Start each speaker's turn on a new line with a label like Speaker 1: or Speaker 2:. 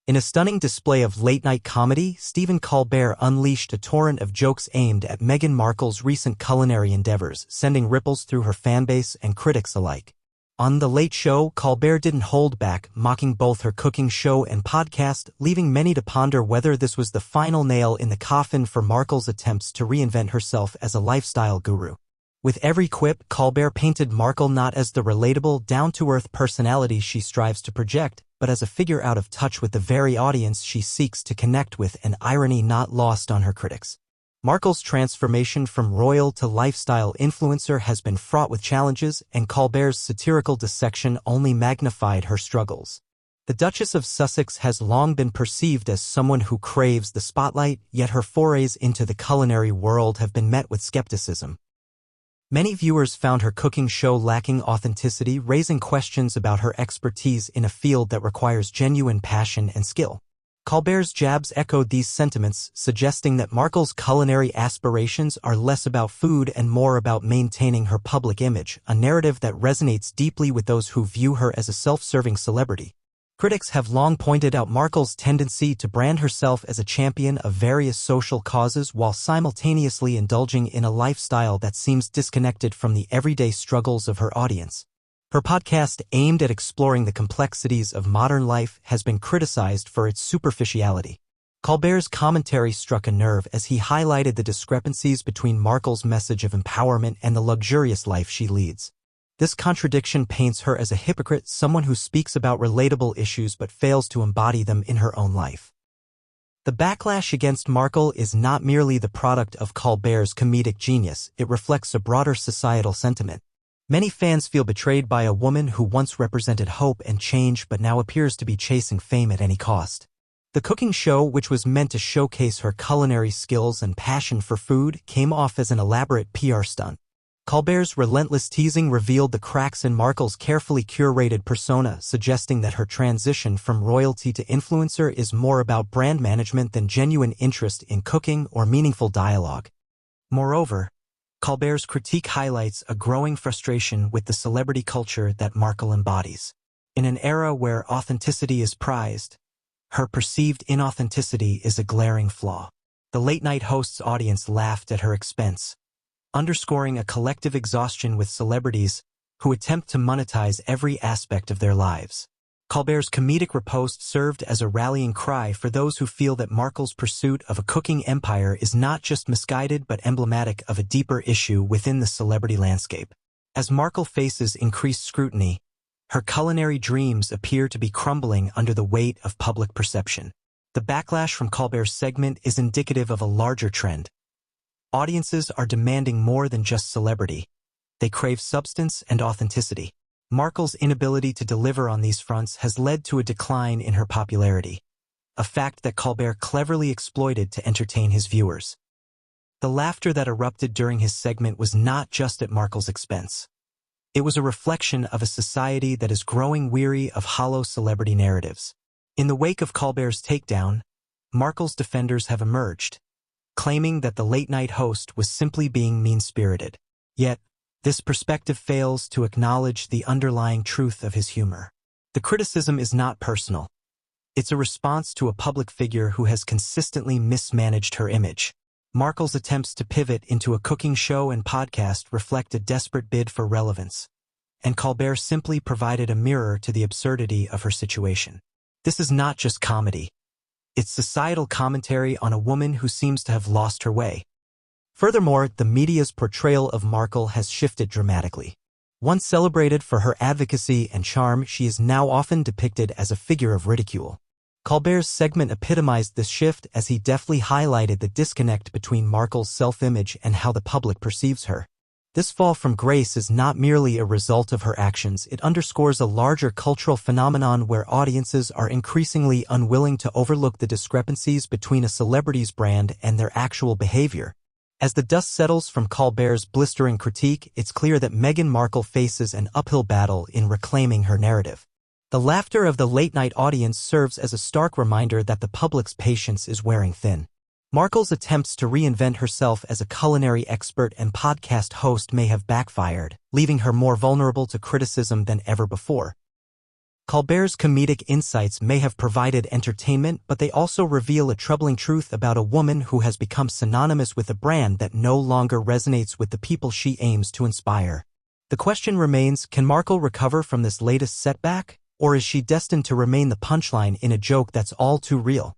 Speaker 1: In a stunning display of late-night comedy, Stephen Colbert unleashed a torrent of jokes aimed at Meghan Markle's recent culinary endeavors, sending ripples through her fanbase and critics alike. On The Late Show, Colbert didn't hold back, mocking both her cooking show and podcast, leaving many to ponder whether this was the final nail in the coffin for Markle's attempts to reinvent herself as a lifestyle guru. With every quip, Colbert painted Markle not as the relatable, down-to-earth personality she strives to project, but as a figure out of touch with the very audience she seeks to connect with, an irony not lost on her critics. Markle's transformation from royal to lifestyle influencer has been fraught with challenges, and Colbert's satirical dissection only magnified her struggles. The Duchess of Sussex has long been perceived as someone who craves the spotlight, yet her forays into the culinary world have been met with skepticism. Many viewers found her cooking show lacking authenticity, raising questions about her expertise in a field that requires genuine passion and skill. Colbert's jabs echoed these sentiments, suggesting that Markle's culinary aspirations are less about food and more about maintaining her public image, a narrative that resonates deeply with those who view her as a self-serving celebrity. Critics have long pointed out Markle's tendency to brand herself as a champion of various social causes while simultaneously indulging in a lifestyle that seems disconnected from the everyday struggles of her audience. Her podcast, aimed at exploring the complexities of modern life, has been criticized for its superficiality. Colbert's commentary struck a nerve as he highlighted the discrepancies between Markle's message of empowerment and the luxurious life she leads. This contradiction paints her as a hypocrite, someone who speaks about relatable issues but fails to embody them in her own life. The backlash against Markle is not merely the product of Colbert's comedic genius, it reflects a broader societal sentiment. Many fans feel betrayed by a woman who once represented hope and change but now appears to be chasing fame at any cost. The cooking show, which was meant to showcase her culinary skills and passion for food, came off as an elaborate PR stunt. Colbert's relentless teasing revealed the cracks in Markle's carefully curated persona, suggesting that her transition from royalty to influencer is more about brand management than genuine interest in cooking or meaningful dialogue. Moreover, Colbert's critique highlights a growing frustration with the celebrity culture that Markle embodies. In an era where authenticity is prized, her perceived inauthenticity is a glaring flaw. The late-night host's audience laughed at her expense, underscoring a collective exhaustion with celebrities who attempt to monetize every aspect of their lives. Colbert's comedic riposte served as a rallying cry for those who feel that Markle's pursuit of a cooking empire is not just misguided but emblematic of a deeper issue within the celebrity landscape. As Markle faces increased scrutiny, her culinary dreams appear to be crumbling under the weight of public perception. The backlash from Colbert's segment is indicative of a larger trend. Audiences are demanding more than just celebrity. They crave substance and authenticity. Markle's inability to deliver on these fronts has led to a decline in her popularity, a fact that Colbert cleverly exploited to entertain his viewers. The laughter that erupted during his segment was not just at Markle's expense. It was a reflection of a society that is growing weary of hollow celebrity narratives. In the wake of Colbert's takedown, Markle's defenders have emerged, claiming that the late-night host was simply being mean-spirited. Yet, this perspective fails to acknowledge the underlying truth of his humor. The criticism is not personal. It's a response to a public figure who has consistently mismanaged her image. Markle's attempts to pivot into a cooking show and podcast reflect a desperate bid for relevance, and Colbert simply provided a mirror to the absurdity of her situation. This is not just comedy. It's societal commentary on a woman who seems to have lost her way. Furthermore, the media's portrayal of Markle has shifted dramatically. Once celebrated for her advocacy and charm, she is now often depicted as a figure of ridicule. Colbert's segment epitomized this shift as he deftly highlighted the disconnect between Markle's self-image and how the public perceives her. This fall from grace is not merely a result of her actions, it underscores a larger cultural phenomenon where audiences are increasingly unwilling to overlook the discrepancies between a celebrity's brand and their actual behavior. As the dust settles from Colbert's blistering critique, it's clear that Meghan Markle faces an uphill battle in reclaiming her narrative. The laughter of the late-night audience serves as a stark reminder that the public's patience is wearing thin. Markle's attempts to reinvent herself as a culinary expert and podcast host may have backfired, leaving her more vulnerable to criticism than ever before. Colbert's comedic insights may have provided entertainment, but they also reveal a troubling truth about a woman who has become synonymous with a brand that no longer resonates with the people she aims to inspire. The question remains, can Markle recover from this latest setback? Or is she destined to remain the punchline in a joke that's all too real?